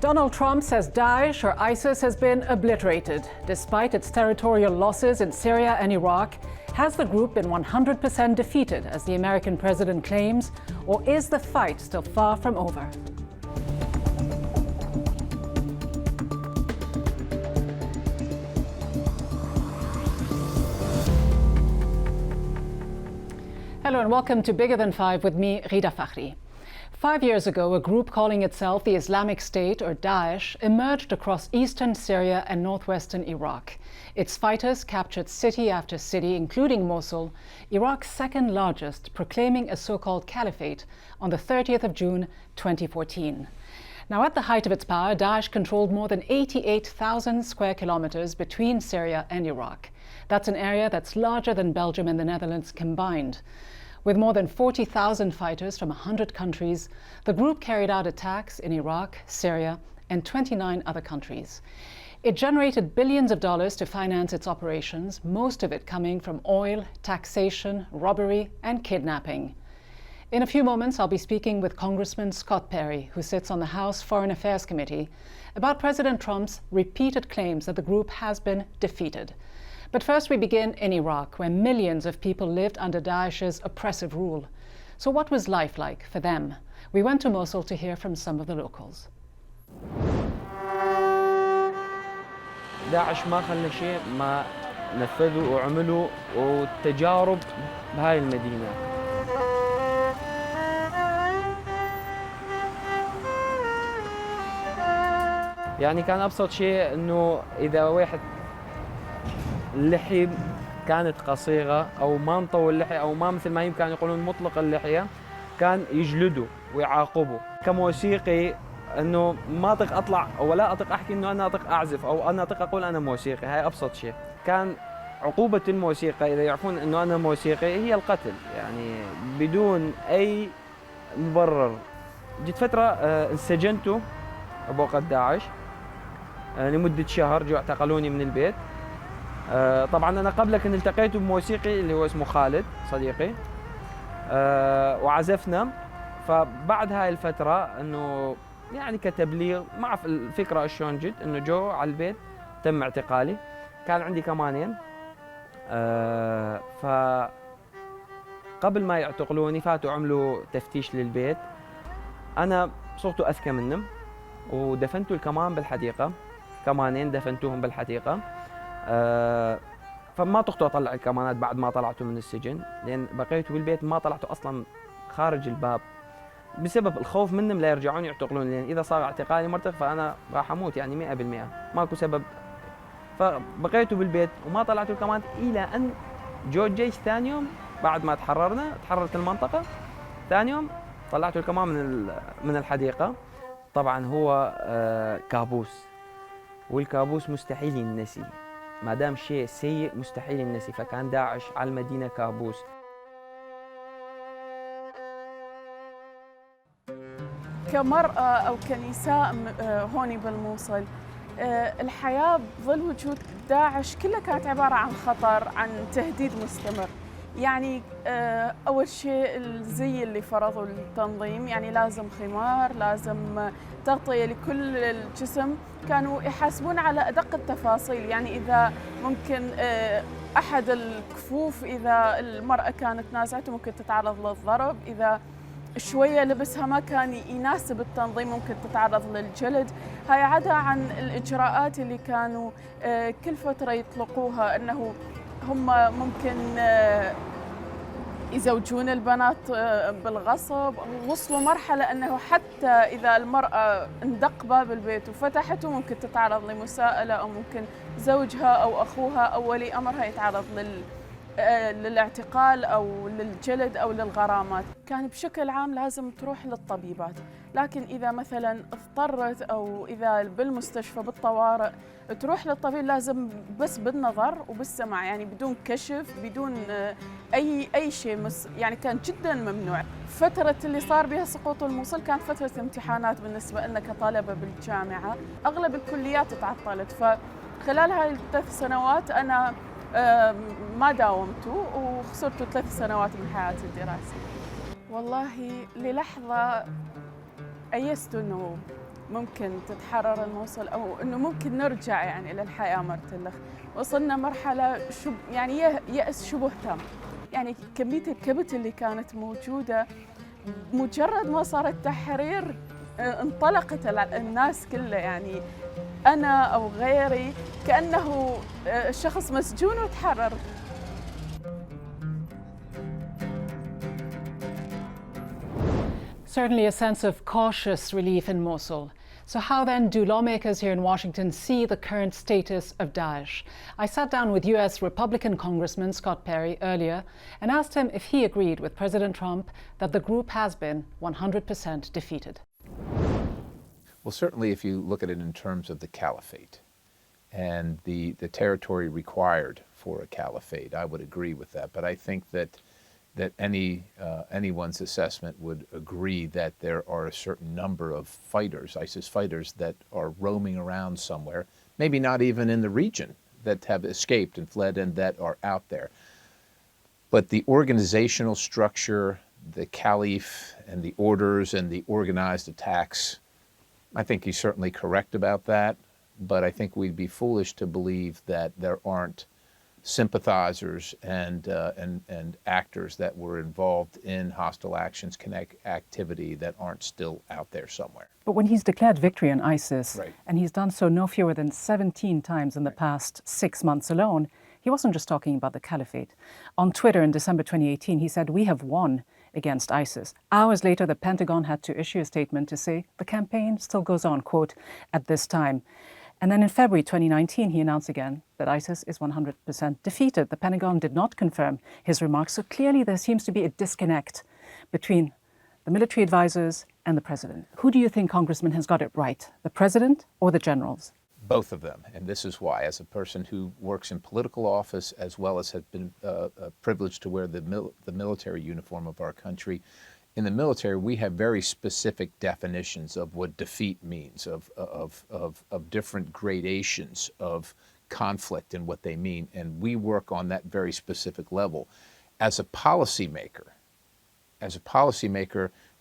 Donald Trump says Daesh or ISIS has been obliterated. Despite its territorial losses in Syria and Iraq, has the group been 100% defeated, as the American president claims, or is the fight still far from over? Hello and welcome to Bigger Than Five with me, Rida Fakhri. 5 years ago, a group calling itself the Islamic State, or Daesh, emerged across eastern Syria and northwestern Iraq. Its fighters captured city after city, including Mosul, Iraq's second largest, proclaiming a so-called caliphate on the 30th of June 2014. Now, at the height of its power, Daesh controlled more than 88,000 square kilometers between Syria and Iraq. That's an area that's larger than Belgium and the Netherlands combined. With more than 40,000 fighters from 100 countries, the group carried out attacks in Iraq, Syria, and 29 other countries. It generated billions of dollars to finance its operations, most of it coming from oil, taxation, robbery, and kidnapping. In a few moments, I'll be speaking with Congressman Scott Perry, who sits on the House Foreign Affairs Committee, about President Trump's repeated claims that the group has been defeated. But first we begin in Iraq, where millions of people lived under Daesh's oppressive rule. So what was life like for them? We went to Mosul to hear from some of the locals. داعش ما خلى شيء ما نفذوا وعملوا والتجارب بهاي المدينة. يعني كان أبسط شيء إنه إذا واحد اللحية كانت قصيرة أو ما مطول اللحية أو ما مثل ما كانوا يقولون مطلق اللحية، كان يجلدوا ويعاقبوا. كموسيقي إنه ما أطيق أطلع ولا أطيق أحكي إنه أنا أطيق أعزف أو أنا أطيق أقول أنا موسيقي، هاي أبسط شيء. كان عقوبة الموسيقى إذا يعرفون إنه أنا موسيقي هي القتل، يعني بدون أي مبرر. جيت فترة انسجنت بوقت داعش لمدة شهر، جو اعتقلوني من البيت. طبعا انا قبل كنت التقيت بموسيقي اللي هو اسمه خالد صديقي، وعزفنا. فبعد هاي الفتره انه يعني كتبليغ ما اعرف الفكره شلون جت، انه جو على البيت تم اعتقالي. كان عندي كمانين، فقبل ما يعتقلوني فاتوا عملوا تفتيش للبيت. انا صرت اذكى منهم ودفنتوا الكمان بالحديقه، كمانين دفنتوهم بالحديقه. فما طقت اطلع الكمانات بعد ما طلعتوا من السجن، لان بقيتوا بالبيت ما طلعتوا اصلا خارج الباب بسبب الخوف منهم لا يرجعون يعتقلون، لان اذا صار اعتقالي مرتق فانا راح اموت يعني 100%، ماكو سبب. فبقيتوا بالبيت وما طلعتوا الكمانات الى ان جو الجيش ثاني يوم بعد ما تحررت المنطقه. ثاني يوم طلعتوا الكمان من الحديقه. طبعا هو كابوس، والكابوس مستحيل ينسي، ما دام شيء سيء مستحيل النسي. فكان داعش على المدينة كابوس. كمرأة أو كنساء هون بالموصل، الحياة بظل وجود داعش كلها كانت عبارة عن خطر، عن تهديد مستمر. يعني أول شيء الزي اللي فرضوا التنظيم، يعني لازم خمار، لازم تغطية لكل الجسم. كانوا يحاسبون على أدق التفاصيل، يعني إذا ممكن أحد الكفوف إذا المرأة كانت نازعته ممكن تتعرض للضرب، إذا شوية لبسها ما كان يناسب التنظيم ممكن تتعرض للجلد. هاي عدا عن الإجراءات اللي كانوا كل فترة يطلقوها، أنه هم ممكن يزوجون البنات بالغصب. وصلوا مرحلة أنه حتى إذا المرأة اندق باب البيت وفتحته ممكن تتعرض لمساءلة، أو ممكن زوجها أو أخوها أو ولي أمرها يتعرض للاعتقال أو للجلد أو للغرامات. كان بشكل عام لازم تروح للطبيبات، لكن إذا مثلا اضطرت أو إذا بالمستشفى بالطوارئ تروح للطبيب لازم بس بالنظر وبالسمع، يعني بدون كشف، بدون أي شيء. يعني كان جدا ممنوع. فترة اللي صار بها سقوط الموصل كانت فترة امتحانات بالنسبة لنا كطلبة بالجامعة، أغلب الكليات تعطلت. فخلال هاي ال3 سنوات أنا ما داومت وخسرت 3 سنوات من حياتي الدراسية. والله للحظة أيست أنه ممكن تتحرر الموصل أو أنه ممكن نرجع يعني إلى الحياة مرتلخ. وصلنا مرحلة يعني يأس شبه تام. يعني كمية الكبت اللي كانت موجودة مجرد ما صار التحرير انطلقت الناس كله، يعني أنا أو غيري كأنه شخص مسجون وتحرر. Certainly a sense of cautious relief in Mosul. So how then do lawmakers here in Washington see the current status of Daesh? I sat down with US Republican Congressman Scott Perry earlier and asked him if he agreed with President Trump that the group has been 100% defeated. Well, certainly if you look at it in terms of the caliphate and the territory required for a caliphate, I would agree with that. But I think that anyone's assessment would agree that there are a certain number of fighters, ISIS fighters, that are roaming around somewhere, maybe not even in the region, that have escaped and fled and that are out there. But the organizational structure, the caliph and the orders and the organized attacks, I think he's certainly correct about that, but I think we'd be foolish to believe that there aren't sympathizers and actors that were involved in hostile actions, activity that aren't still out there somewhere. But when he's declared victory on ISIS, Right. and he's done so no fewer than 17 times in the past 6 months alone, he wasn't just talking about the caliphate. On Twitter in December 2018, he said, "We have won against ISIS." Hours later, the Pentagon had to issue a statement to say the campaign still goes on, quote, "at this time." And then in February 2019, he announced again that ISIS is 100% defeated. The Pentagon did not confirm his remarks, so clearly there seems to be a disconnect between the military advisors and the president. Who do you think, Congressman, has got it right, the president or the generals? Both of them, and this is why, as a person who works in political office as well as has been privileged to wear the military uniform of our country, in the military we have very specific definitions of what defeat means, of different gradations of conflict and what they mean, and we work on that very specific level. As a policymaker,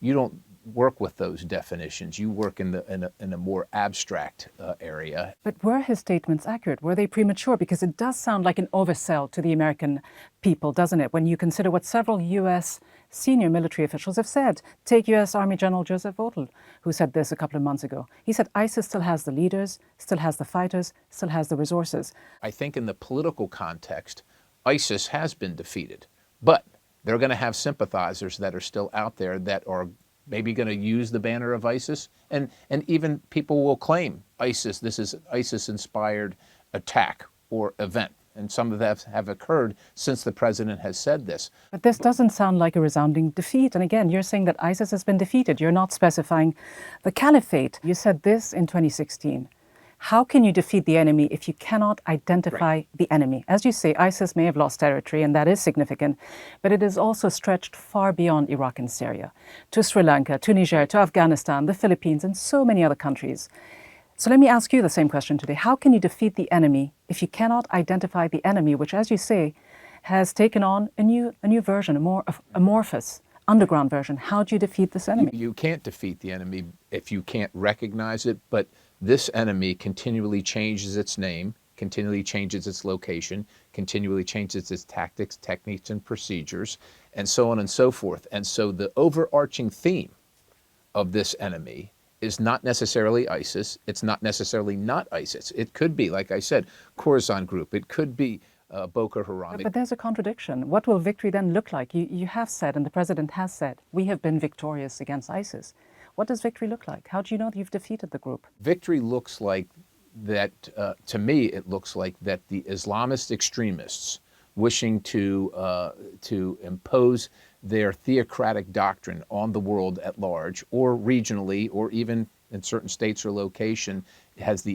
you don't work with those definitions. You work in a more abstract area. But were his statements accurate? Were they premature? Because it does sound like an oversell to the American people, doesn't it? When you consider what several U.S. senior military officials have said. Take U.S. Army General Joseph Votel, who said this a couple of months ago. He said ISIS still has the leaders, still has the fighters, still has the resources. I think in the political context, ISIS has been defeated, but they're going to have sympathizers that are still out there that are maybe going to use the banner of ISIS, and even people will claim ISIS, this is ISIS-inspired attack or event. And some of that have occurred since the president has said this. But this doesn't sound like a resounding defeat. And again, you're saying that ISIS has been defeated. You're not specifying the caliphate. You said this in 2016. How can you defeat the enemy if you cannot identify the enemy? As you say, ISIS may have lost territory, and that is significant, but it has also stretched far beyond Iraq and Syria, to Sri Lanka, to Niger, to Afghanistan, the Philippines, and so many other countries. So let me ask you the same question today. How can you defeat the enemy if you cannot identify the enemy, which, as you say, has taken on a new version, a more amorphous, underground version? How do you defeat this enemy? You can't defeat the enemy if you can't recognize it, but this enemy continually changes its name, continually changes its location, continually changes its tactics, techniques, and procedures, and so on and so forth. And so the overarching theme of this enemy is not necessarily ISIS. It's not necessarily not ISIS. It could be, like I said, Khorasan Group. It could be Boko Haram. But there's a contradiction. What will victory then look like? You have said, and the president has said, we have been victorious against ISIS. What does victory look like? How do you know that you've defeated the group? Victory looks like that, to me, it looks like that the Islamist extremists wishing to impose their theocratic doctrine on the world at large, or regionally, or even in certain states or location, has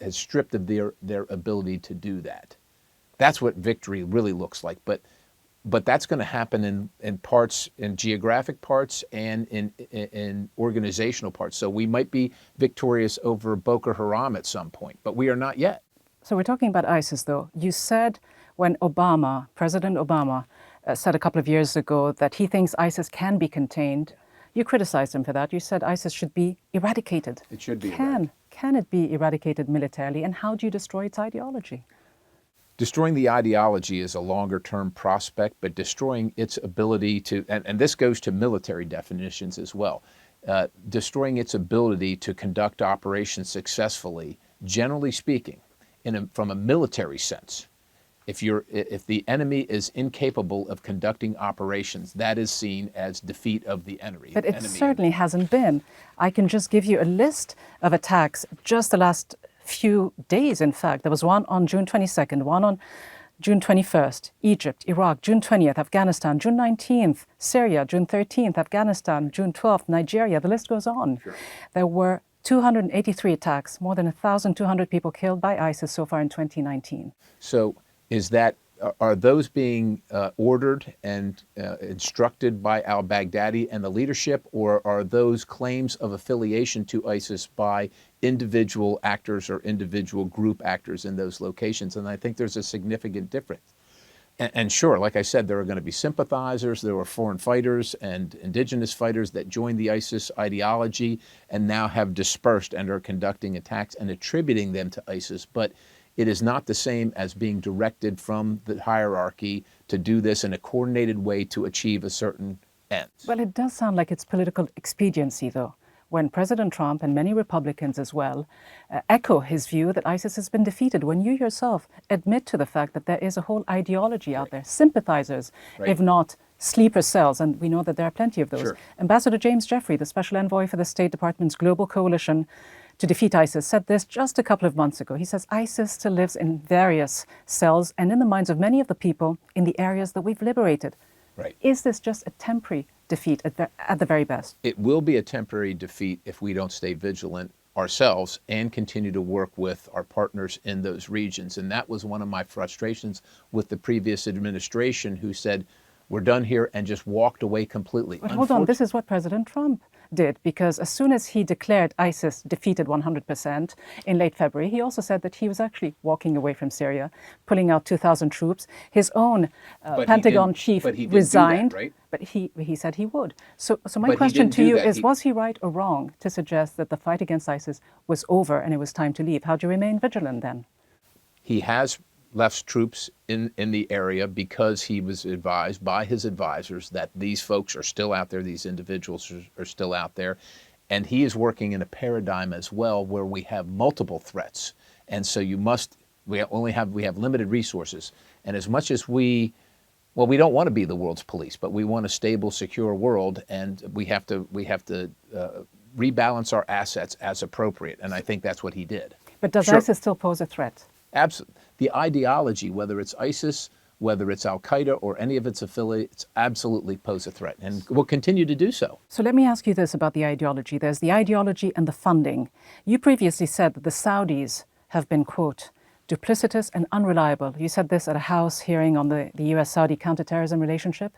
stripped of their ability to do that. That's what victory really looks like. But that's going to happen in parts, in geographic parts and in organizational parts. So we might be victorious over Boko Haram at some point, but we are not yet. So we're talking about ISIS, though. You said when President Obama, said a couple of years ago that he thinks ISIS can be contained, You criticized him for that. You said ISIS should be eradicated. It should be eradicated. Can it be eradicated militarily, and how do you destroy its ideology? Destroying the ideology is a longer-term prospect, but destroying its ability to, and this goes to military definitions as well, destroying its ability to conduct operations successfully, generally speaking, from a military sense. If the enemy is incapable of conducting operations, that is seen as defeat of the enemy. But it certainly hasn't been. I can just give you a list of attacks just the last few days, in fact. There was one on June 22nd, one on June 21st, Egypt, Iraq, June 20th, Afghanistan, June 19th, Syria, June 13th, Afghanistan, June 12th, Nigeria. The list goes on. Sure. There were 283 attacks, more than 1,200 people killed by ISIS so far in 2019. So are those being ordered and instructed by al-Baghdadi and the leadership, or are those claims of affiliation to ISIS by individual actors or individual group actors in those locations? And I think there's a significant difference. And sure, like I said, there are going to be sympathizers, there were foreign fighters and indigenous fighters that joined the ISIS ideology and now have dispersed and are conducting attacks and attributing them to ISIS. But it is not the same as being directed from the hierarchy to do this in a coordinated way to achieve a certain end. Well, it does sound like it's political expediency, though, when President Trump and many Republicans as well echo his view that ISIS has been defeated, when you yourself admit to the fact that there is a whole ideology out there, sympathizers, if not sleeper cells, and we know that there are plenty of those. Sure. Ambassador James Jeffrey, the Special Envoy for the State Department's Global Coalition to defeat ISIS, said this just a couple of months ago. He says ISIS still lives in various cells and in the minds of many of the people in the areas that we've liberated. Right. Is this just a temporary defeat at the very best? It will be a temporary defeat if we don't stay vigilant ourselves and continue to work with our partners in those regions. And that was one of my frustrations with the previous administration, who said, we're done here, and just walked away completely. But hold on, this is what President Trump did, because as soon as he declared ISIS defeated 100% in late February, he also said that he was actually walking away from Syria, pulling out 2,000 troops. His own Pentagon chief resigned, right? But he said he would. So my question to you is, was he right or wrong to suggest that the fight against ISIS was over and it was time to leave? How do you remain vigilant then? He has left troops in the area because he was advised by his advisors that these folks are still out there, these individuals are still out there. And he is working in a paradigm as well where we have multiple threats. And so we have limited resources. And as much as we don't want to be the world's police, but we want a stable, secure world, and we have to rebalance our assets as appropriate. And I think that's what he did. But does ISIS still pose a threat? Absolutely. The ideology, whether it's ISIS, whether it's al-Qaeda or any of its affiliates, absolutely pose a threat and will continue to do so. So let me ask you this about the ideology. There's the ideology and the funding. You previously said that the Saudis have been, quote, duplicitous and unreliable. You said this at a House hearing on the US-Saudi counterterrorism relationship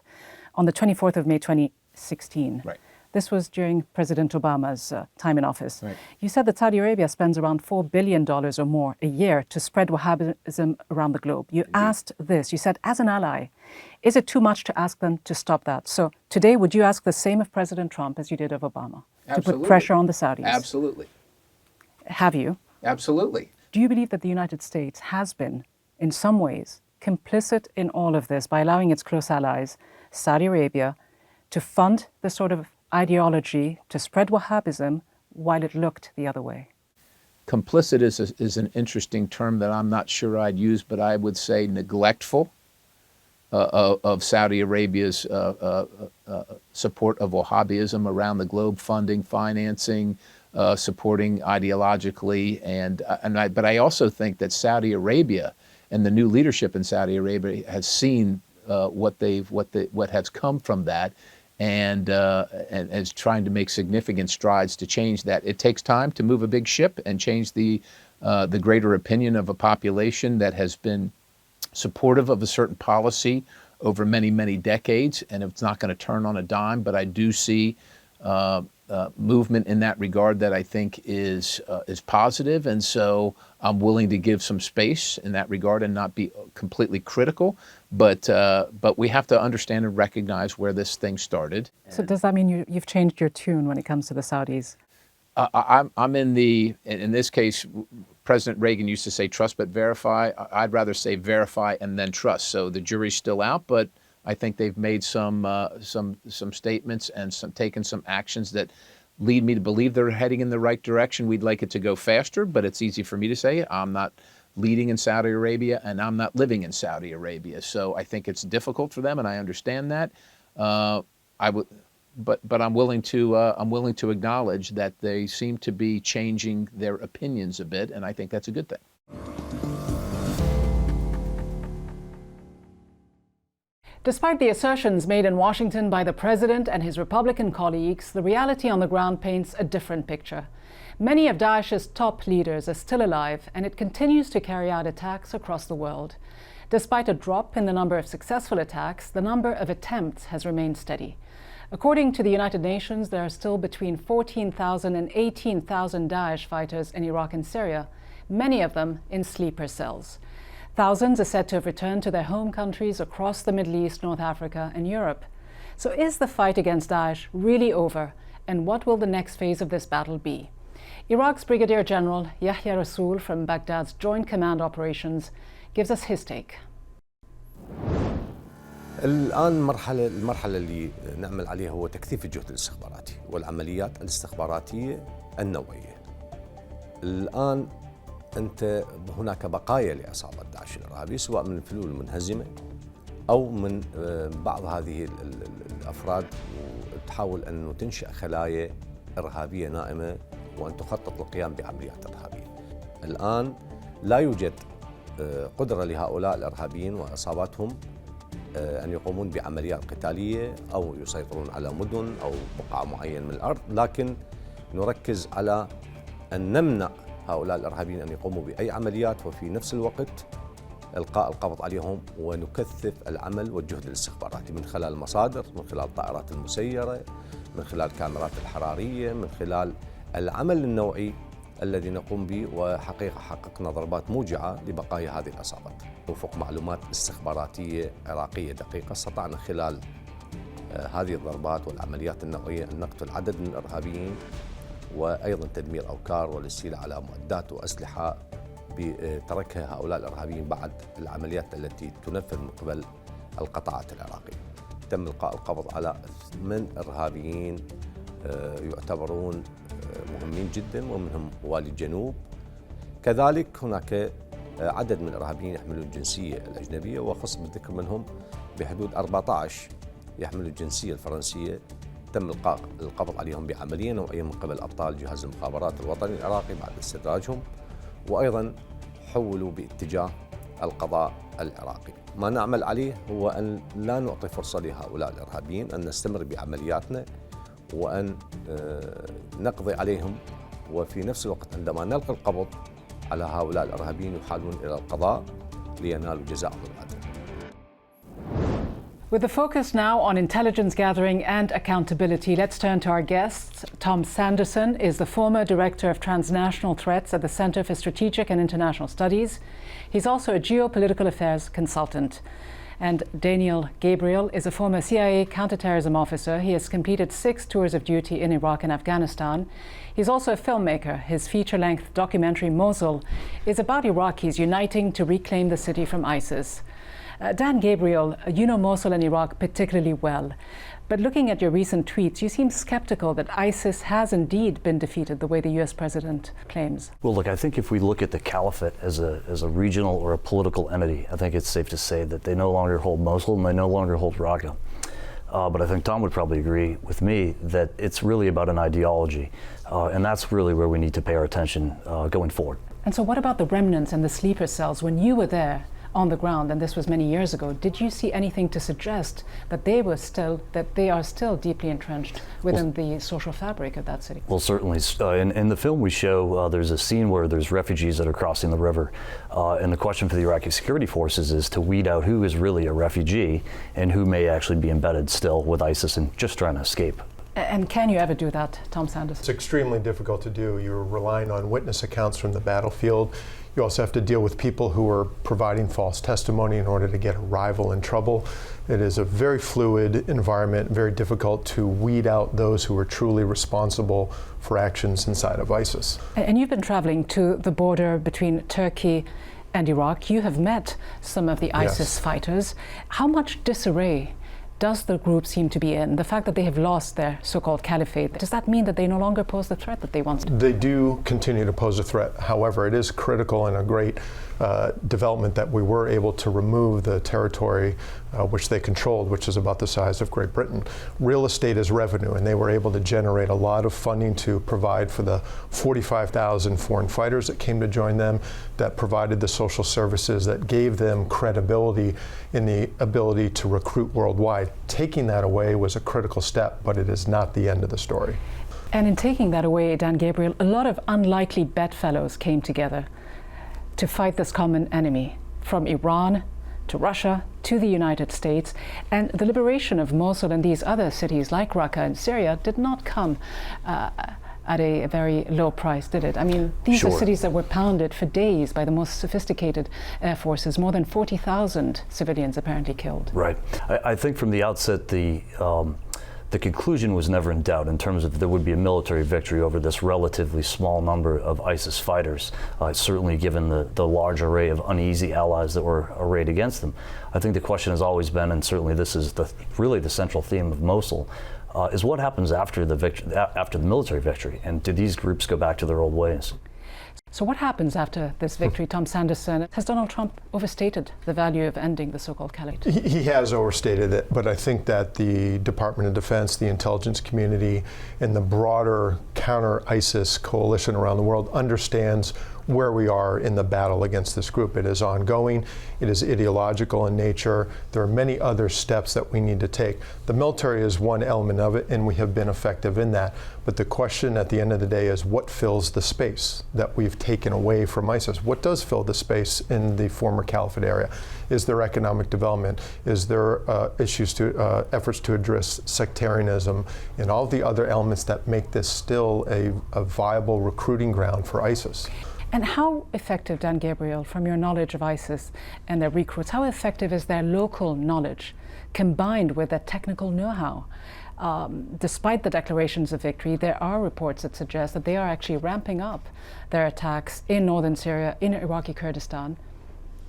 on the 24th of May 2016. Right. This was during President Obama's time in office. Right. You said that Saudi Arabia spends around $4 billion or more a year to spread Wahhabism around the globe. You asked this, you said, as an ally, is it too much to ask them to stop that? So today, would you ask the same of President Trump as you did of Obama? Absolutely. To put pressure on the Saudis? Absolutely. Have you? Absolutely. Do you believe that the United States has been, in some ways, complicit in all of this by allowing its close allies, Saudi Arabia, to fund the sort of ideology to spread Wahhabism while it looked the other way? Complicit is an interesting term that I'm not sure I'd use, but I would say neglectful of Saudi Arabia's support of Wahhabism around the globe, funding, financing, supporting ideologically, but I also think that Saudi Arabia and the new leadership in Saudi Arabia has seen what has come from that, and is trying to make significant strides to change that. It takes time to move a big ship and change the greater opinion of a population that has been supportive of a certain policy over many, many decades, and it's not going to turn on a dime. But I do see movement in that regard that I think is positive, and so I'm willing to give some space in that regard and not be completely critical. But we have to understand and recognize where this thing started. So does that mean you've changed your tune when it comes to the Saudis? I'm in this case, President Reagan used to say trust but verify. I'd rather say verify and then trust. So the jury's still out, but I think they've made some statements and taken some actions that lead me to believe they're heading in the right direction. We'd like it to go faster, but it's easy for me to say. I'm not leading in Saudi Arabia, and I'm not living in Saudi Arabia. So I think it's difficult for them, and I understand that. But I'm willing to acknowledge that they seem to be changing their opinions a bit, and I think that's a good thing. Despite the assertions made in Washington by the president and his Republican colleagues, the reality on the ground paints a different picture. Many of Daesh's top leaders are still alive, and it continues to carry out attacks across the world. Despite a drop in the number of successful attacks, the number of attempts has remained steady. According to the United Nations, there are still between 14,000 and 18,000 Daesh fighters in Iraq and Syria, many of them in sleeper cells. Thousands are said to have returned to their home countries across the Middle East, North Africa, and Europe. So is the fight against Daesh really over, and what will the next phase of this battle be? Iraq's Brigadier General Yahya Rasool from Baghdad's Joint Command Operations gives us his take. الآن المرحلة اللي نعمل عليها هو تكثيف الجهد الاستخباراتي والعمليات الاستخباراتية النوعية. الآن أنت هناك بقايا لعصابة داعش الإرهابي، سواء من الفلول المنهزمة أو من بعض هذه الأفراد، وتحاول أن تنشئ خلايا إرهابية نائمة وأن تخطط للقيام بعمليات إرهابية. الآن لا يوجد قدرة لهؤلاء الإرهابيين وعصاباتهم أن يقومون بعمليات قتالية أو يسيطرون على مدن أو بقعة معينة من الأرض، لكن نركز على أن نمنع هؤلاء الإرهابيين أن يقوموا بأي عمليات، وفي نفس الوقت إلقاء القبض عليهم ونكثف العمل والجهد الاستخباراتي من خلال المصادر، من خلال الطائرات المسيرة، من خلال الكاميرات الحرارية، من خلال العمل النوعي الذي نقوم به. وحقيقة حققنا ضربات موجعة لبقايا هذه العصابات. وفق معلومات استخباراتية عراقية دقيقة، استطعنا خلال هذه الضربات والعمليات النوعية أن نقتل عدد من الإرهابيين، وأيضا تدمير أوكار والاستيلاء على معدات وأسلحة تركها هؤلاء الإرهابيين بعد العمليات التي تنفذ من قبل القطاعات العراقية. تم إلقاء القبض على 8 إرهابيين يعتبرون مهمين جدا، ومنهم والي الجنوب. كذلك هناك عدد من الإرهابيين يحملون الجنسية الأجنبية، وخص بالذكر منهم بحدود 14 يحملوا الجنسية الفرنسية. تم إلقاء القبض عليهم بعملية نوعية من قبل أبطال جهاز المخابرات الوطني العراقي بعد استدراجهم، وأيضا حولوا باتجاه القضاء العراقي. ما نعمل عليه هو أن لا نعطي فرصة لهؤلاء الإرهابيين أن نستمر بعملياتنا وأن نقضي عليهم، وفي نفس الوقت عندما نلقي القبض على هؤلاء الإرهابيين يحالون إلى القضاء لينالوا جزاءهم العادل. With the focus now on intelligence gathering and accountability, let's turn to our guests. Tom Sanderson is the former Director of Transnational Threats at the Center for Strategic and International Studies. He's also a geopolitical affairs consultant. And Daniel Gabriel is a former CIA counterterrorism officer. He has completed 6 tours of duty in Iraq and Afghanistan. He's also a filmmaker. His feature-length documentary, Mosul, is about Iraqis uniting to reclaim the city from ISIS. Dan Gabriel, you know Mosul and Iraq particularly well. But looking at your recent tweets, you seem skeptical that ISIS has indeed been defeated the way the US president claims. Well, look, I think if we look at the caliphate as a regional or a political entity, I think it's safe to say that they no longer hold Mosul and they no longer hold Raqqa. But I think Tom would probably agree with me that it's really about an ideology. And that's really where we need to pay our attention going forward. And so what about the remnants and the sleeper cells? When you were there on the ground, and this was many years ago, did you see anything to suggest that they are still deeply entrenched within the social fabric of that city? Well, certainly. In the film we show, there's a scene where there's refugees that are crossing the river. And the question for the Iraqi security forces is to weed out who is really a refugee and who may actually be embedded still with ISIS and just trying to escape. And can you ever do that, Tom Sanderson? It's extremely difficult to do. You're relying on witness accounts from the battlefield. You also have to deal with people who are providing false testimony in order to get a rival in trouble. It is a very fluid environment, very difficult to weed out those who are truly responsible for actions inside of ISIS. And you've been traveling to the border between Turkey and Iraq. You have met some of the ISIS fighters. How much disarray does the group seem to be in? The fact that they have lost their so-called caliphate, does that mean that they no longer pose the threat that they once did? They do continue to pose a threat. However, it is critical and a great development that we were able to remove the territory which they controlled, which is about the size of Great Britain. Real estate is revenue, and they were able to generate a lot of funding to provide for the 45,000 foreign fighters that came to join them, that provided the social services, that gave them credibility in the ability to recruit worldwide. Taking that away was a critical step, but it is not the end of the story. And in taking that away, Dan Gabriel, a lot of unlikely bedfellows came together to fight this common enemy, from Iran to Russia to the United States. And the liberation of Mosul and these other cities like Raqqa in Syria did not come at a very low price, did it? I mean, these are cities that were pounded for days by the most sophisticated air forces, more than 40,000 civilians apparently killed. Right. I think from the outset, the conclusion was never in doubt in terms of there would be a military victory over this relatively small number of ISIS fighters, certainly given the large array of uneasy allies that were arrayed against them. I think the question has always been, and certainly this is really the central theme of Mosul, is what happens after the military victory, and do these groups go back to their old ways? So what happens after this victory, Tom Sanderson? Has Donald Trump overstated the value of ending the so-called caliphate? He has overstated it, but I think that the Department of Defense, the intelligence community, and the broader counter-ISIS coalition around the world understands where we are in the battle against this group. It is ongoing, it is ideological in nature. There are many other steps that we need to take. The military is one element of it, and we have been effective in that. But the question at the end of the day is what fills the space that we've taken away from ISIS? What does fill the space in the former caliphate area? Is there economic development? Is there efforts to address sectarianism and all the other elements that make this still a viable recruiting ground for ISIS? And how effective, Dan Gabriel, from your knowledge of ISIS and their recruits, how effective is their local knowledge combined with their technical know-how? Despite the declarations of victory, there are reports that suggest that they are actually ramping up their attacks in northern Syria, in Iraqi Kurdistan.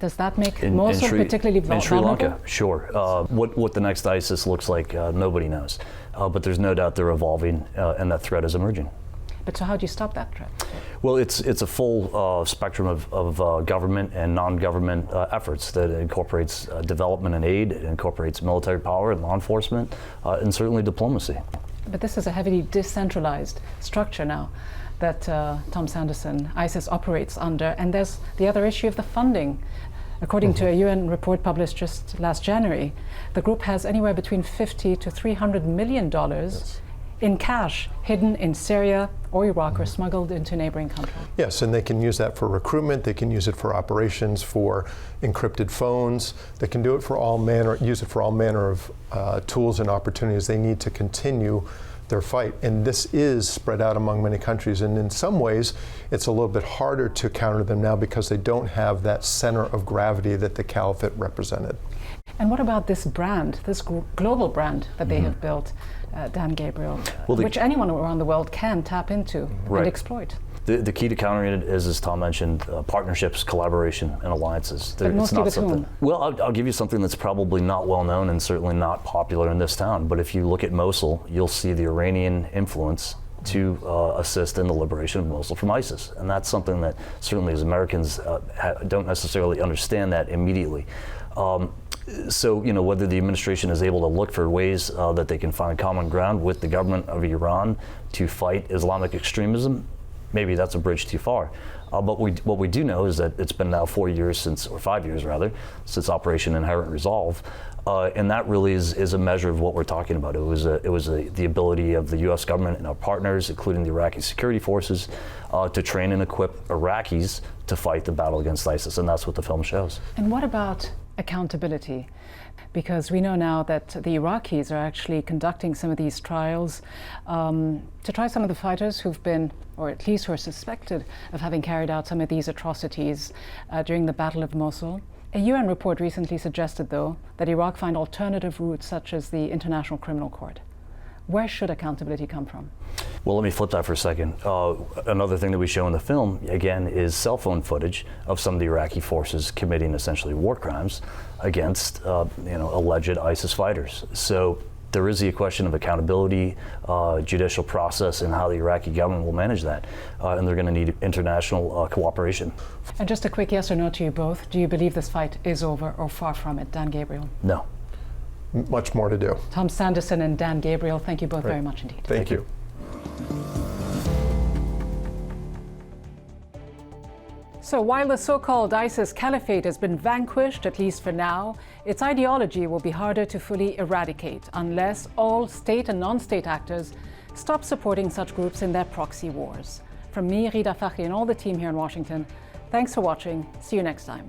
Does that make Mosul particularly vulnerable? In Sri Lanka, sure. What the next ISIS looks like, nobody knows. But there's no doubt they're evolving, and that threat is emerging. But so how do you stop that threat? Well, it's a full spectrum of government and non-government efforts that incorporates development and aid, it incorporates military power and law enforcement, and certainly diplomacy. But this is a heavily decentralized structure now that Tom Sanderson, ISIS operates under, and there's the other issue of the funding. According to a UN report published just last January, the group has anywhere between $50 to $300 million in cash hidden in Syria or Iraq or smuggled into neighboring countries. Yes, and they can use that for recruitment, they can use it for operations, for encrypted phones, they can do it for use it for all manner of tools and opportunities they need to continue their fight. And this is spread out among many countries, and in some ways it's a little bit harder to counter them now because they don't have that center of gravity that the caliphate represented. And what about this brand, this global brand that they have built, Dan Gabriel, which anyone around the world can tap into and exploit? The key to countering it is, as Tom mentioned, partnerships, collaboration, and alliances. But mostly with whom? Well, I'll give you something that's probably not well known and certainly not popular in this town. But if you look at Mosul, you'll see the Iranian influence to assist in the liberation of Mosul from ISIS. And that's something that certainly as Americans don't necessarily understand that immediately. So, you know, whether the administration is able to look for ways that they can find common ground with the government of Iran to fight Islamic extremism, maybe that's a bridge too far. But what we do know is that it's been now 4 years or 5 years rather, since Operation Inherent Resolve. And that really is a measure of what we're talking about. It was the ability of the U.S. government and our partners, including the Iraqi security forces, to train and equip Iraqis to fight the battle against ISIS, and that's what the film shows. And what about accountability, because we know now that the Iraqis are actually conducting some of these trials to try some of the fighters who've been, or at least who are suspected of having carried out some of these atrocities during the Battle of Mosul. A UN report recently suggested, though, that Iraq find alternative routes such as the International Criminal Court. Where should accountability come from? Well, let me flip that for a second. Another thing that we show in the film, again, is cell phone footage of some of the Iraqi forces committing essentially war crimes against, alleged ISIS fighters. So there is the question of accountability, judicial process, and how the Iraqi government will manage that. And they're going to need international cooperation. And just a quick yes or no to you both. Do you believe this fight is over or far from it? Dan Gabriel. No. Much more to do. Tom Sanderson and Dan Gabriel, thank you both very much indeed. Thank you. So while the so-called ISIS caliphate has been vanquished, at least for now, its ideology will be harder to fully eradicate unless all state and non-state actors stop supporting such groups in their proxy wars. From me, Rida Fakhri, and all the team here in Washington, thanks for watching. See you next time.